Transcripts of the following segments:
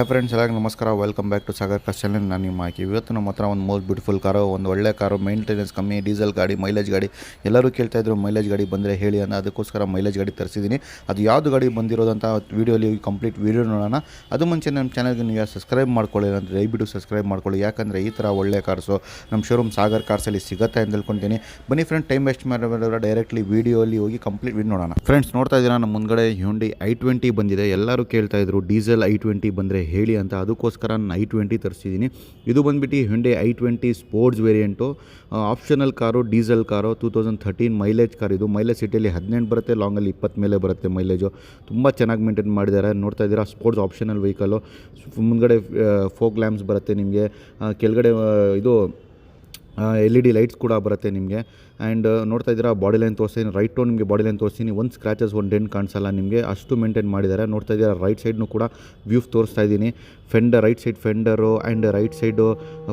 Hi friends, ಎಲ್ಲರಿಗೂ ನಮಸ್ಕಾರ. Welcome back to Sagar cars channel. ನಾನು ನಿಮ್ಮ ಆಯ್ಕೆ. ಇವತ್ತು ನಮ್ಮ ಹತ್ರ ಒಂದು ಮೋಸ್ಟ್ ಬ್ಯೂಟಿಫುಲ್ ಕಾರು, ಒಂದು ಒಳ್ಳೆ ಕಾರು, ಮೇಂಟೆನೆನ್ಸ್ ಕಮ್ಮಿ, ಡೀಸೆಲ್ ಗಾಡಿ, ಮೈಲೇಜ್ ಗಾಡಿ. ಎಲ್ಲರೂ ಕೇಳ್ತಾಯಿದ್ರು ಮೈಲೇಜ್ ಗಾಡಿ ಬಂದರೆ ಹೇಳಿ ಅಂತ. ಅದಕ್ಕೋಸ್ಕರ ಮೈಲೇಜ್ ಗಾಡಿ ತರಿಸಿದ್ದೀನಿ. ಅದು ಯಾವುದು ಗಾಡಿ ಬಂದಿರೋದಂತ ವೀಡಿಯೋಲಿ ಕಂಪ್ಲೀಟ್ ವೀಡಿಯೋ ನೋಡೋಣ. ಅದು ಮುಂಚೆ ನಮ್ಮ ಚಾನಲ್ಗೆ ನೀವು ಸಬ್ಸ್ಕ್ರೈಬ್ ಮಾಡ್ಕೊಳ್ಳಿ ಅಂದರೆ ದಯವಿಟ್ಟು ಸಬ್ಸ್ಕ್ರೈಬ್ ಮಾಡ್ಕೊಳ್ಳಿ. ಯಾಕಂದರೆ ಈ ಥರ ಒಳ್ಳೆ ಕಾರ್ಸು ನಮ್ಮ ಶೋರೂಮ್ ಸಾಗರ್ ಕಾರ್ಸಲ್ಲಿ ಸಿಗುತ್ತೆ ಅಂತ ಹೇಳ್ಕೊತೀನಿ. ಬನ್ನಿ ಫ್ರೆಂಡ್, ಟೈಮ್ ವೇಸ್ಟ್ ಮಾಡೋದ್ರ ಡೈರೆಕ್ಟ್ಲಿ ವೀಡಿಯೋಲಿ ಹೋಗಿ ಕಂಪ್ಲೀಟ್ ವೀಡಿಯೋ ನೋಡೋಣ. ಫ್ರೆಂಡ್ಸ್, ನೋಡ್ತಾ ಇದ್ದೀರಾ ನಮ್ಮ ಮುಂದ್ಗಡೆ ಹ್ಯುಂಡೈ i20 ಬಂದಿದೆ. ಎಲ್ಲರೂ ಕೇಳ್ತಾಯಿದ್ರು ಡೀಸೆಲ್ i20 ಬಂದರೆ ಹೇಳಿ ಅಂತ. ಅದಕ್ಕೋಸ್ಕರ ನಾನು i20 ತರಿಸಿದ್ದೀನಿ. ಇದು ಬಂದುಬಿಟ್ಟು Hyundai i20 sports variant, optional car, diesel car, 2013 mileage car. ಇದು ಮೈಲೇಜ್ ಸಿಟಿಯಲ್ಲಿ 18 ಬರುತ್ತೆ, ಲಾಂಗಲ್ಲಿ 20 ಮೇಲೆ ಬರುತ್ತೆ ಮೈಲೇಜು. ತುಂಬ ಚೆನ್ನಾಗಿ ಮೇಂಟೈನ್ ಮಾಡಿದ್ದಾರೆ. ನೋಡ್ತಾ ಇದ್ದೀರಾ, ಸ್ಪೋರ್ಟ್ಸ್ ಆಪ್ಷನಲ್ ವೆಹಿಕಲ್ಲು. ಮುಂದ್ಗಡೆ ಫೋಗ್ ಲ್ಯಾಂಪ್ಸ್ ಬರುತ್ತೆ ನಿಮಗೆ, ಕೆಳಗಡೆ ಇದು LED ಲೈಟ್ಸ್ ಕೂಡ ಬರುತ್ತೆ ನಿಮಗೆ. ಆ್ಯಂಡ್ ನೋಡ್ತಾ ಇದ್ದೀರಾ, ಬಾಡಿ ಲೈನ್ ತೋರಿಸ್ತೀನಿ. ರೈಟ್ ನಿಮಗೆ ಬಾಡಿ ಲೈನ್ ತೋರಿಸ್ತೀನಿ. ಒಂದು ಸ್ಕ್ರ್ಯಾಚಸ್, ಒಂದು ಡೆಂಟ್ ಕಾಣಿಸಲ್ಲ ನಿಮಗೆ, ಅಷ್ಟು ಮೇಂಟೈನ್ ಮಾಡಿದ್ದಾರೆ. ನೋಡ್ತಾ ಇದ್ದೀರಾ, ರೈಟ್ ಸೈಡ್ನು ಕೂಡ ವ್ಯೂಸ್ ತೋರಿಸ್ತಾ ಇದ್ದೀನಿ. Right side fender and right side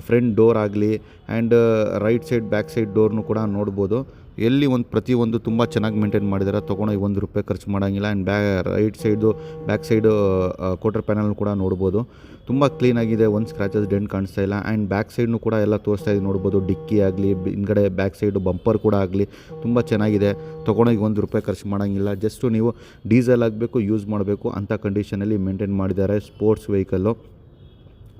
front door ಆಗಲಿ and right side back side ಡೋರ್ನು ಕೂಡ ನೋಡ್ಬೋದು. ಎಲ್ಲಿ ಪ್ರತಿಯೊಂದು ತುಂಬ ಚೆನ್ನಾಗಿ ಮೇಂಟೈನ್ ಮಾಡಿದ್ದಾರೆ. ತೊಗೊಂಡೋಗಿ ₹1 ಖರ್ಚು ಮಾಡೋಂಗಿಲ್ಲ. And right side back side quarter panel ಕೂಡ ನೋಡ್ಬೋದು. ತುಂಬ ಕ್ಲೀನಾಗಿದೆ, ಒಂದು ಸ್ಕ್ರ್ಯಾಚಸ್ ಡೆಂಟ್ ಕಾಣಿಸ್ತಾ ಇಲ್ಲ. ಆ್ಯಂಡ್ ಬ್ಯಾಕ್ ಸೈಡ್ನು ಕೂಡ ಎಲ್ಲ ತೋರಿಸ್ತಾ ಇದೆ ನೋಡ್ಬೋದು. ಡಿಕ್ಕಿ ಆಗಲಿ, ಹಿಂದ್ಗಡೆ ಬ್ಯಾಕ್ ಸೈಡು ಬಂಪರ್ ಕೂಡ ಆಗಲಿ ತುಂಬ ಚೆನ್ನಾಗಿದೆ. ತೊಗೊಂಡೋಗಿ ₹1 ಖರ್ಚು ಮಾಡೋಂಗಿಲ್ಲ. ಜಸ್ಟು ನೀವು ಡೀಸೆಲ್ ಆಗಬೇಕು, ಯೂಸ್ ಮಾಡಬೇಕು ಅಂಥ ಕಂಡೀಷನಲ್ಲಿ ಮೇಂಟೈನ್ ಮಾಡಿದ್ದಾರೆ ಸ್ಪೋರ್ಟ್ಸ್ ವೆಹಿಕಲ್ಲು.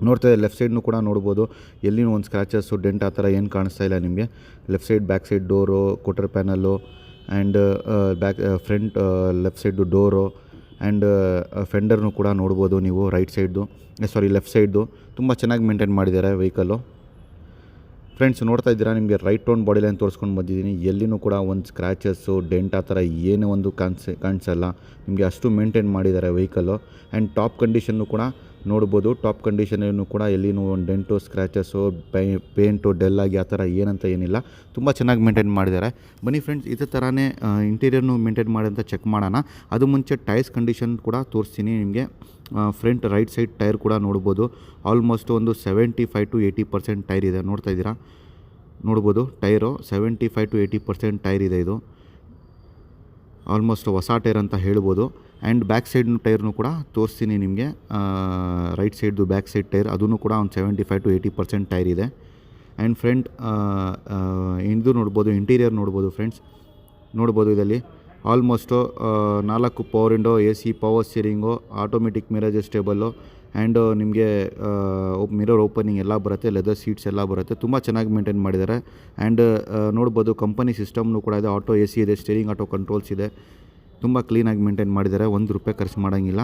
ನೋಡ್ತಾ ಇದ್ದಾರೆ, ಲೆಫ್ಟ್ ಸೈಡ್ನು ಕೂಡ ನೋಡ್ಬೋದು. ಎಲ್ಲಿನೂ ಒಂದು ಸ್ಕ್ರ್ಯಾಚಸ್ಸು ಡೆಂಟ್ ಆ ಥರ ಏನು ಕಾಣಿಸ್ತಾ ಇಲ್ಲ ನಿಮಗೆ. Left side back side door, quarter panel and front left side door and ಫೆಂಡರ್ನು ಕೂಡ ನೋಡ್ಬೋದು ನೀವು. ಲೆಫ್ಟ್ ಸೈಡ್ದು ತುಂಬ ಚೆನ್ನಾಗಿ ಮೇಂಟೈನ್ ಮಾಡಿದ್ದಾರೆ ವೆಹಿಕಲ್ಲು. ಫ್ರೆಂಡ್ಸ್, ನೋಡ್ತಾ ಇದ್ದೀರಾ, ನಿಮಗೆ ರೈಟ್ ಟೋನ್ ಬಾಡಿ ಲೈನ್ ತೋರಿಸ್ಕೊಂಡು ಬಂದಿದ್ದೀನಿ. ಎಲ್ಲಿನೂ ಕೂಡ ಒಂದು ಸ್ಕ್ರ್ಯಾಚಸ್ಸು ಡೆಂಟ್ ಆ ಥರ ಏನೋ ಒಂದು ಕಾಣಿಸಲ್ಲ ನಿಮಗೆ. ಅಷ್ಟು ಮೇಂಟೈನ್ ಮಾಡಿದ್ದಾರೆ ವೆಹಿಕಲ್ಲು. ಆ್ಯಂಡ್ ಟಾಪ್ ಕಂಡೀಷನ್ನು ಕೂಡ ನೋಡ್ಬೋದು. ಟಾಪ್ ಕಂಡೀಷನ್ನು ಕೂಡ ಎಲ್ಲಿನೂ ಒಂದು ಡೆಂಟು, ಸ್ಕ್ರ್ಯಾಚಸ್ಸು, ಪೇಂಟು ಡೆಲ್ ಆಗಿ ಆ ಥರ ಏನಂತ ಏನಿಲ್ಲ. ತುಂಬ ಚೆನ್ನಾಗಿ ಮೇಂಟೈನ್ ಮಾಡಿದ್ದಾರೆ. ಬನ್ನಿ ಫ್ರೆಂಡ್ಸ್, ಇದೇ ಥರನೇ ಇಂಟೀರಿಯರ್ನು ಮೇಂಟೈನ್ ಮಾಡಿ ಅಂತ ಚೆಕ್ ಮಾಡೋಣ. ಅದು ಮುಂಚೆ ಟೈರ್ಸ್ ಕಂಡೀಷನ್ ಕೂಡ ತೋರಿಸ್ತೀನಿ ನಿಮಗೆ. ಫ್ರಂಟ್ ರೈಟ್ ಸೈಡ್ ಟೈರ್ ಕೂಡ ನೋಡ್ಬೋದು. ಆಲ್ಮೋಸ್ಟ್ ಒಂದು 75 to 80% ಟೈರ್ ಇದೆ. ನೋಡ್ತಾ ಇದ್ದೀರಾ, ನೋಡ್ಬೋದು ಟೈರು 75 to 80% ಟೈರ್ ಇದೆ. ಇದು ಆಲ್ಮೋಸ್ಟ್ ಹೊಸ ಟೈರ್ ಅಂತ ಹೇಳ್ಬೋದು. ಆ್ಯಂಡ್ ಬ್ಯಾಕ್ ಸೈಡ್ನು ಟೈರ್ನು ಕೂಡ ತೋರಿಸ್ತೀನಿ ನಿಮಗೆ. ರೈಟ್ ಸೈಡ್ದು ಬ್ಯಾಕ್ ಸೈಡ್ ಟೈರ್ ಅದೂ ಕೂಡ ಒಂದು 75 to 80% ಟೈರ್ ಇದೆ. ಆ್ಯಂಡ್ ಫ್ರಂಟ್ ಇದು ನೋಡ್ಬೋದು, ಇಂಟೀರಿಯರ್ ನೋಡ್ಬೋದು ಫ್ರೆಂಡ್ಸ್. ನೋಡ್ಬೋದು ಇದರಲ್ಲಿ almost 4 power window, AC, power steering, automatic mirror ಅಡ್ಜಸ್ಟೇಬಲ್ಲು and ನಿಮಗೆ ಮಿರರ್ ಓಪನಿಂಗ್ ಎಲ್ಲ ಬರುತ್ತೆ. ಲೆದರ್ ಸೀಟ್ಸ್ ಎಲ್ಲ ಬರುತ್ತೆ. ತುಂಬ ಚೆನ್ನಾಗಿ ಮೇಂಟೈನ್ ಮಾಡಿದ್ದಾರೆ. ಆ್ಯಂಡ್ ನೋಡ್ಬೋದು, ಕಂಪನಿ ಸಿಸ್ಟಮ್ನು ಕೂಡ ಇದೆ. ಆಟೋ AC ಇದೆ, ಸ್ಟೀರಿಂಗ್ ಆಟೋ ಕಂಟ್ರೋಲ್ಸ್ ಇದೆ. ತುಂಬ ಕ್ಲೀನಾಗಿ ಮೇಂಟೈನ್ ಮಾಡಿದ್ದಾರೆ. ₹1 ಖರ್ಚು ಮಾಡೋಂಗಿಲ್ಲ.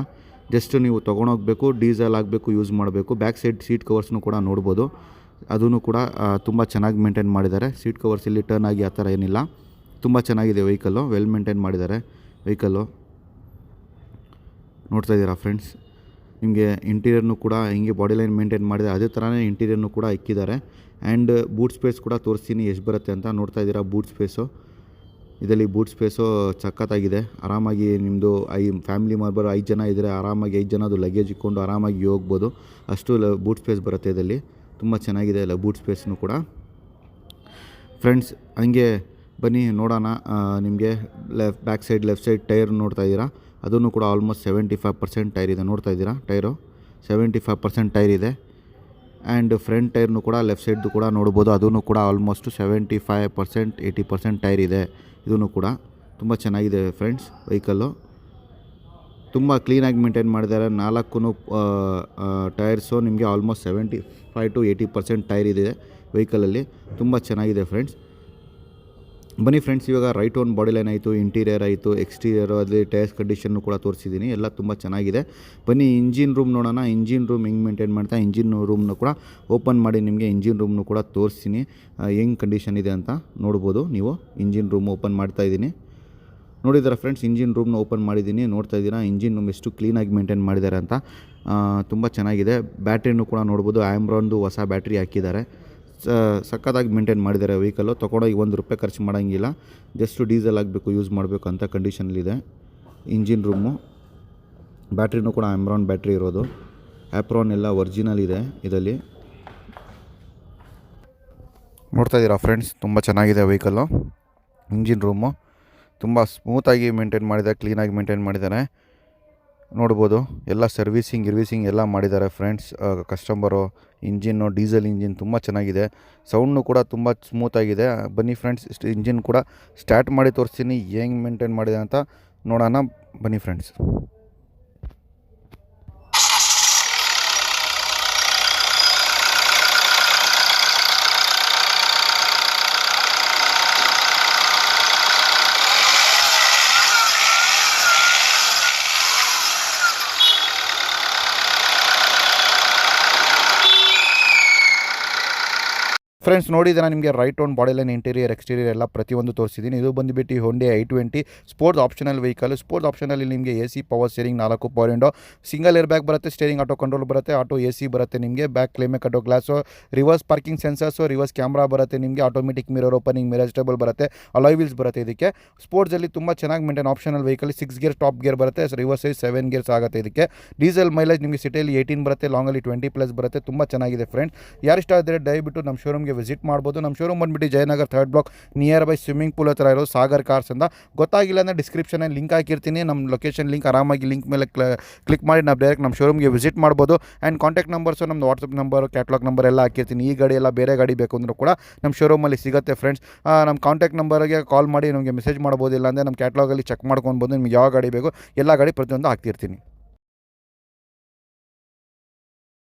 ಜಸ್ಟ್ ನೀವು ತೊಗೊಂಡೋಗ್ಬೇಕು, ಡೀಸೆಲ್ ಆಗಬೇಕು, ಯೂಸ್ ಮಾಡಬೇಕು. ಬ್ಯಾಕ್ ಸೈಡ್ ಸೀಟ್ ಕವರ್ಸ್ನು ಕೂಡ ನೋಡ್ಬೋದು. ಅದೂ ಕೂಡ ತುಂಬ ಚೆನ್ನಾಗಿ ಮೇಂಟೈನ್ ಮಾಡಿದ್ದಾರೆ. ಸೀಟ್ ಕವರ್ಸ್ ಇಲ್ಲಿ ಟರ್ನ್ ಆಗಿ ಆ ಥರ ಏನಿಲ್ಲ. ತುಂಬ ಚೆನ್ನಾಗಿದೆ ವೆಹಿಕಲ್ಲು, ವೆಲ್ ಮೇಂಟೈನ್ ಮಾಡಿದ್ದಾರೆ ವೆಹಿಕಲ್ಲು. ನೋಡ್ತಾ ಇದ್ದೀರಾ ಫ್ರೆಂಡ್ಸ್, ನಿಮಗೆ ಇಂಟೀರಿಯರ್ನು ಕೂಡ ಹಿಂಗೆ ಬಾಡಿ ಲೈನ್ ಮೇಂಟೈನ್ ಮಾಡಿದೆ, ಅದೇ ಥರನೇ ಇಂಟೀರಿಯರ್ನು ಕೂಡ ಇಕ್ಕಿದ್ದಾರೆ. ಆ್ಯಂಡ್ ಬೂಟ್ ಸ್ಪೇಸ್ ಕೂಡ ತೋರಿಸ್ತೀನಿ ಎಷ್ಟು ಬರುತ್ತೆ ಅಂತ. ನೋಡ್ತಾ ಇದ್ದೀರಾ, ಬೂಟ್ ಸ್ಪೇಸು ಇದರಲ್ಲಿ ಬೂಟ್ ಸ್ಪೇಸು ಸಖತ್ತಾಗಿದೆ. ಆರಾಮಾಗಿ ನಿಮ್ಮದು ಫ್ಯಾಮಿಲಿ ಮೆಂಬರ್ 5 ಜನ ಇದ್ದರೆ ಆರಾಮಾಗಿ 5 ಜನದು ಲಗೇಜ್ ಇಟ್ಕೊಂಡು ಆರಾಮಾಗಿ ಹೋಗ್ಬೋದು. ಅಷ್ಟು ಬೂಟ್ ಸ್ಪೇಸ್ ಬರುತ್ತೆ ಇದರಲ್ಲಿ. ತುಂಬ ಚೆನ್ನಾಗಿದೆ ಬೂಟ್ ಸ್ಪೇಸ್ನು ಕೂಡ. ಫ್ರೆಂಡ್ಸ್, ಹಂಗೆ ಬನ್ನಿ ನೋಡೋಣ. ನಿಮಗೆ back side left side tyre ನೋಡ್ತಾ ಇದ್ದೀರಾ, ಅದನ್ನು ಕೂಡ ಆಲ್ಮೋಸ್ಟ್ 75% ಟೈರ್ ಇದೆ. ನೋಡ್ತಾ ಇದ್ದೀರಾ, ಟೈರು 75% ಟೈರ್ ಇದೆ. ಆ್ಯಂಡ್ ಫ್ರಂಟ್ ಟೈರ್ನು ಕೂಡ ಲೆಫ್ಟ್ ಸೈಡ್ದು ಕೂಡ ನೋಡ್ಬೋದು. ಅದೂ ಕೂಡ ಆಲ್ಮೋಸ್ಟ್ 75% 80% ಟೈರ್ ಇದೆ. ಇದೂ ಕೂಡ ತುಂಬ ಚೆನ್ನಾಗಿದೆ ಫ್ರೆಂಡ್ಸ್ ವೆಹಿಕಲ್ಲು. ತುಂಬ ಕ್ಲೀನಾಗಿ ಮೇಂಟೈನ್ ಮಾಡಿದ್ದಾರೆ. 4 ಟೈರ್ಸು ನಿಮಗೆ ಆಲ್ಮೋಸ್ಟ್ 75 to 80% ಟೈರ್ ಇದೆ ವೆಹಿಕಲಲ್ಲಿ. ತುಂಬ ಚೆನ್ನಾಗಿದೆ ಫ್ರೆಂಡ್ಸ್. ಬನ್ನಿ ಫ್ರೆಂಡ್ಸ್, ಇವಾಗ ರೈಟ್ ಓನ್ ಬಾಡಿ ಲೈನ್ ಆಯಿತು, ಇಂಟೀರಿಯರ್ ಆಯಿತು, ಎಕ್ಸ್ಟೀರಿಯರು, ಅದೇ ಟೈರ್ಸ್ ಕಂಡೀಷನ್ನು ಕೂಡ ತೋರಿಸಿದ್ದೀನಿ. ಎಲ್ಲ ತುಂಬ ಚೆನ್ನಾಗಿದೆ. ಬನ್ನಿ ಇಂಜಿನ್ ರೂಮ್ ನೋಡೋಣ. ಇಂಜಿನ್ ರೂಮ್ ಹೆಂಗೆ ಮೇಂಟೈನ್ ಮಾಡ್ತಾ, ಇಂಜಿನ್ ರೂಮ್ನು ಕೂಡ ಓಪನ್ ಮಾಡಿ ನಿಮಗೆ ಇಂಜಿನ್ ರೂಮ್ನು ಕೂಡ ತೋರಿಸ್ತೀನಿ ಹೆಂಗೆ ಕಂಡೀಷನ್ ಇದೆ ಅಂತ ನೋಡ್ಬೋದು ನೀವು. ಇಂಜಿನ್ ರೂಮ್ ಓಪನ್ ಮಾಡ್ತಾ ಇದ್ದೀನಿ. ನೋಡಿದ್ದೀರಾ ಫ್ರೆಂಡ್ಸ್, ಇಂಜಿನ್ ರೂಮ್ನ ಓಪನ್ ಮಾಡಿದ್ದೀನಿ. ನೋಡ್ತಾ ಇದ್ದೀರಾ ಇಂಜಿನ್ ರೂಮ್ ಎಷ್ಟು ಕ್ಲೀನಾಗಿ ಮೇಂಟೈನ್ ಮಾಡಿದ್ದಾರೆ ಅಂತ. ತುಂಬ ಚೆನ್ನಾಗಿದೆ. ಬ್ಯಾಟ್ರಿನೂ ಕೂಡ ನೋಡ್ಬೋದು. ಆ್ಯಮ್ರಾನ್ದು ಹೊಸ ಬ್ಯಾಟ್ರಿ ಹಾಕಿದ್ದಾರೆ. ಸಖತ್ತಾಗಿ ಮೇಂಟೈನ್ ಮಾಡಿದ್ದಾರೆ ವೆಹಿಕಲ್ಲು. ತೊಗೊಂಡೋಗಿ ₹1 ಖರ್ಚು ಮಾಡೋಂಗಿಲ್ಲ. ಜಸ್ಟು ಡೀಸೆಲ್ ಆಗಬೇಕು, ಯೂಸ್ ಮಾಡಬೇಕು ಅಂಥ ಕಂಡೀಷನಲ್ಲಿದೆ ಇಂಜಿನ್ ರೂಮು. ಬ್ಯಾಟ್ರಿನೂ ಕೂಡ ಆ್ಯಮ್ರಾನ್ ಬ್ಯಾಟ್ರಿ ಇರೋದು. ಆ್ಯಪ್ರಾನ್ ಎಲ್ಲ ಒರಿಜಿನಲ್ ಇದೆ ಇದರಲ್ಲಿ. ನೋಡ್ತಾ ಇದ್ದೀರಾ ಫ್ರೆಂಡ್ಸ್, ತುಂಬ ಚೆನ್ನಾಗಿದೆ ವೆಹಿಕಲ್ಲು. ಇಂಜಿನ್ ರೂಮು ತುಂಬ ಸ್ಮೂತಾಗಿ ಮೇಂಟೈನ್ ಮಾಡಿದ್ದಾರೆ, ಕ್ಲೀನಾಗಿ ಮೇಂಟೈನ್ ಮಾಡಿದ್ದಾರೆ. ನೋಡ್ಬೋದು ಎಲ್ಲ ಸರ್ವಿಸಿಂಗ್ ಎಲ್ಲ ಮಾಡಿದ್ದಾರೆ friends. Customer engine diesel engine ತುಂಬ ಚೆನ್ನಾಗಿದೆ, ಸೌಂಡ್ನು ಕೂಡ ತುಂಬ ಸ್ಮೂತಾಗಿದೆ. ಬನ್ನಿ ಫ್ರೆಂಡ್ಸ್, ಇಂಜಿನ್ ಕೂಡ ಸ್ಟಾರ್ಟ್ ಮಾಡಿ ತೋರಿಸ್ತೀನಿ ಹೆಂಗೆ ಮೇಂಟೈನ್ ಮಾಡಿದೆ ಅಂತ ನೋಡೋಣ. ಬನ್ನಿ ಫ್ರೆಂಡ್ಸ್. ಫ್ರೆಂಡ್ಸ್ ನೋಡಿದ್ರೆ ನಾನು ನಿಮಗೆ right own body line interior exterior ಎಲ್ಲ ಪ್ರತಿಯೊಂದು ತೋರಿಸಿದ್ದೀನಿ. ಇದು ಬಂದುಬಿಟ್ಟು Hyundai i20 sports optional vehicle. Sports ಆಪ್ಷನಲ್ಲಿ ನಿಮಗೆ AC power steering, 4 power window, single air bag ಬರುತ್ತೆ, ಸ್ಟೇರಿಂಗ್ ಆಟೋ ಕಂಟ್ರೋಲ್ ಬರುತ್ತೆ, ಆಟೋ AC ಬರುತ್ತೆ ನಿಮಗೆ, ಬ್ಯಾಕ್ ಕ್ಲೇಮೆ ಕಟ್ಟೋ glass, reverse parking sensors, reverse camera ಬರುತ್ತೆ ನಿಮಗೆ, automatic mirror opening, mirror stable ಬರುತ್ತೆ, ಅಲಾಯ್ ವೀಲ್ಸ್ ಬರುತ್ತೆ. ಇದಕ್ಕೆ ಸ್ಪೋರ್ಟ್ಸಲ್ಲಿ ತುಂಬ ಚೆನ್ನಾಗಿ maintain optional vehicle. 6 gear top gear ಬರುತ್ತೆ, ರಿವರ್ಸ್ 7 ಗೇರ್ಸ್ ಆಗುತ್ತೆ. ಇದಕ್ಕೆ ಡೀಸೆಲ್ ಮೈಲೇಜ್ ನಿಮಗೆ ಸಿಟಿಯಲ್ಲಿ 18 ಬರುತ್ತೆ, ಲಾಂಗಲ್ಲಿ 20+ ಬರುತ್ತೆ. ತುಂಬ ಚೆನ್ನಾಗಿದೆ ಫ್ರೆಂಡ್ಸ್. ಯಾರು ಇಷ್ಟ ಆದರೆ ದಯವಿಟ್ಟು ನಮ್ಮ ಶೋರೂಮ್ಗೆ ವಿಸಿಟ್ ಮಾಡ್ಬೋದು. ನಮ್ಮ ಶೋರೂಮ್ ಬಂದುಬಿಟ್ಟು Jayanagar 3rd block near by swimming pool ಹತ್ರ ಇರೋ ಸಾಗರ್ ಕಾರ್ಸ್ ಅಂತ. ಗೊತ್ತಾಗಿಲ್ಲ ಅಂದರೆ ಡಿಸ್ಕ್ರಿಪ್ಷನಲ್ಲಿ ಲಿಂಕ್ ಹಾಕಿರ್ತೀನಿ, ನಮ್ಮ ಲೊಕೇಶನ್ ಲಿಂಕ್. ಆರಾಮಾಗಿ ಲಿಂಕ್ ಮೇಲೆ ಕ್ಲಿಕ್ ಮಾಡಿ ನಾವು ಡೈರೆಕ್ಟ್ ನಮ್ಮ ಶೋರೂಮ್ಗೆ ವಿಸಿಟ್ ಮಾಡ್ಬೋದು. ಆ್ಯಂಡ್ ಕಾಂಟ್ಯಾಕ್ಟ್ ನಂಬರ್ಸು ನಮ್ಮದು ವಾಟ್ಸಪ್ ನಂಬರು, ಕ್ಯಾಟ್ಲಾಗ್ ನಂಬರ್ ಎಲ್ಲ ಹಾಕಿರ್ತೀನಿ. ಈ ಗಾಡಿ ಎಲ್ಲ ಬೇರೆ ಗಾಡಿ ಬೇಕು ಅಂದರೂ ಕೂಡ ನಮ್ಮ ಶೋರೂಮಲ್ಲಿ ಸಿಗುತ್ತೆ ಫ್ರೆಂಡ್ಸ್. ನಮ್ಮ ಕಾಂಟ್ಯಾಕ್ಟ್ ನಂಬರ್ಗೆ ಕಾಲ್ ಮಾಡಿ ನಮಗೆ ಮೆಸೇಜ್ ಮಾಡ್ಬೋದು. ಇಲ್ಲ ಅಂದರೆ ನಮ್ಮ ಕ್ಯಾಟ್ಲಾಗಲ್ಲಿ ಚೆಕ್ ಮಾಡ್ಕೊಬೋದು. ನಿಮ್ಗೆ ಯಾವ ಗಾಡಿ ಬೇಕು ಎಲ್ಲ ಗಾಡಿ ಪ್ರತಿಯೊಂದು ಹಾಕ್ತಿರ್ತೀನಿ.